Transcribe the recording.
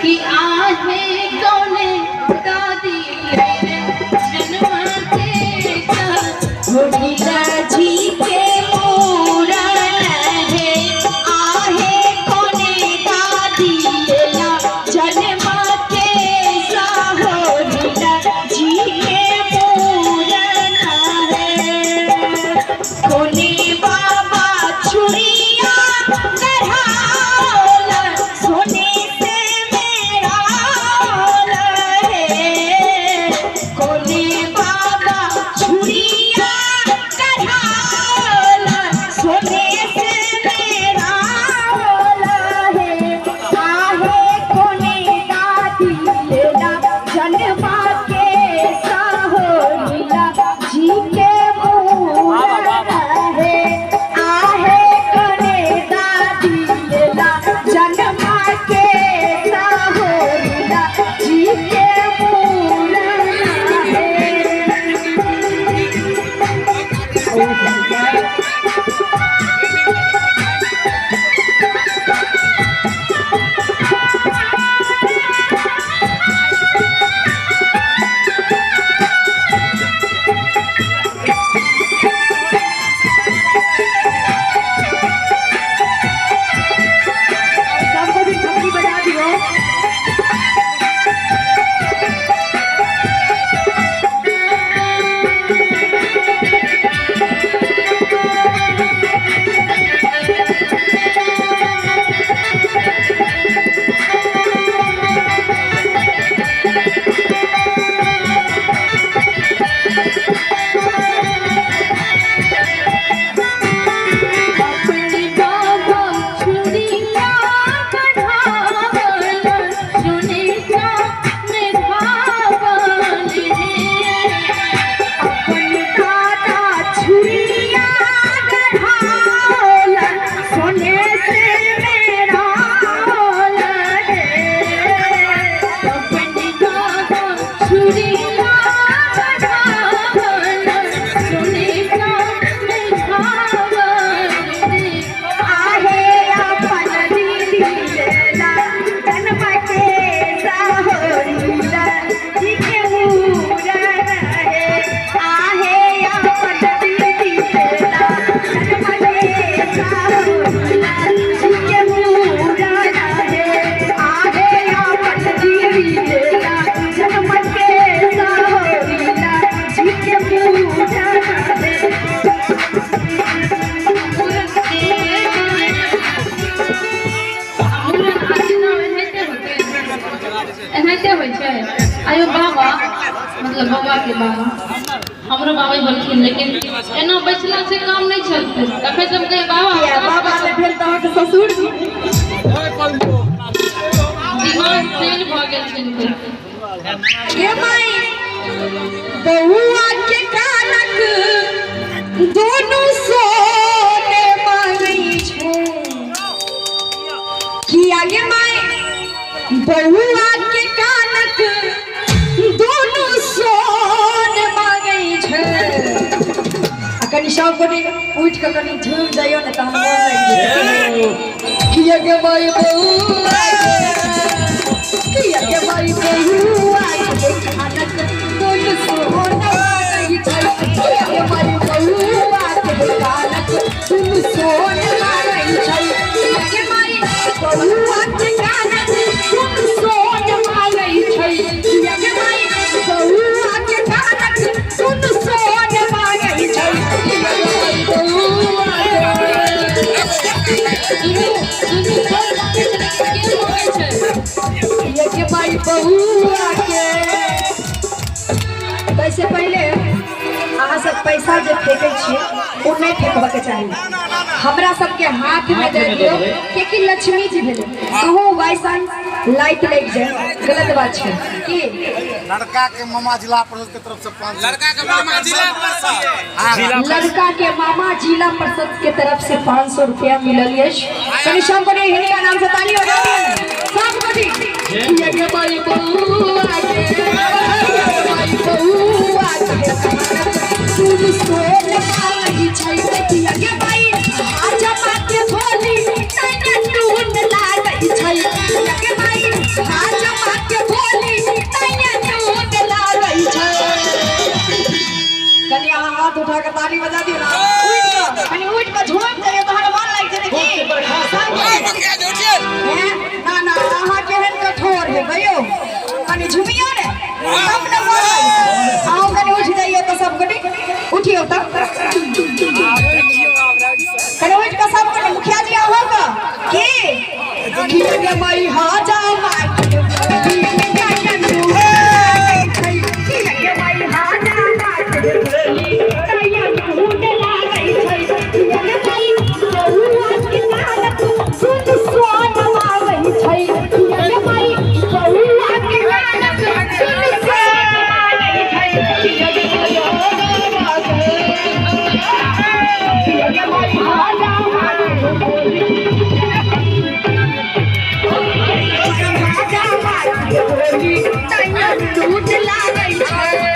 कि आहे कौने दादी जन्म के होठीला जी के पूरा है आहे कौने दादी जन्म के होठीला जी के पूरा है कोने बाबा छुरिया गढ़ाला सोने से मेरा है कोने बाबा छुरिया गढ़ाला सोने से मेरा है आहे कोने दादी लेला जन्मा के साहोलीला जी के आयो बाबा मतलब बाबा के बाबा हमरो बाबा बोलखिन लेकिन एना बैठला से काम नहीं चलते तखन सब कहे बाबा बाबा से भेल त अहाँ के ससुर दिमाग फेल भ गेल छै ये माई बहुआ के कानक दोनों सोने मांगई छै किया गे माई बहुआ के कानक दोनों सोन मांगई छै कनी सब कनी उठ के कनी झूम जाइयो न त हम किया के माई बहुआ किया के माई बहुआ के कानक दोनों सोन मांगई छै किया के माई बहुआ के कानक दोनों सोन मांगई छै किया के माई बहुआ के कानक दोनों सोन मांगई छै किया के माई बहुआ के कानक दोनों सोन मांगई छै किया के माई बहुआ के माई बहुआ के वैसे पहले अहाँ सब पैसा जे फेंकै छी ओ नहीं फेंकबा के चाहिए हमरा सबके हाथ में दे दियो कि लक्ष्मी जी भेले कहो वैसा लाइट लग जाए गलत बात है कि लड़का के मामा जिला परिषद के तरफ से 500 लड़का के मामा जिला परिषद के तरफ से 500 रुपया मिलल है कनी सब को हिनका नाम से ताली बजाइए सब को ये के भाई बहुआ के भाई बहुआ के तू सोच आई छै कि ये भाई आज ओही तैया दूध लागै छै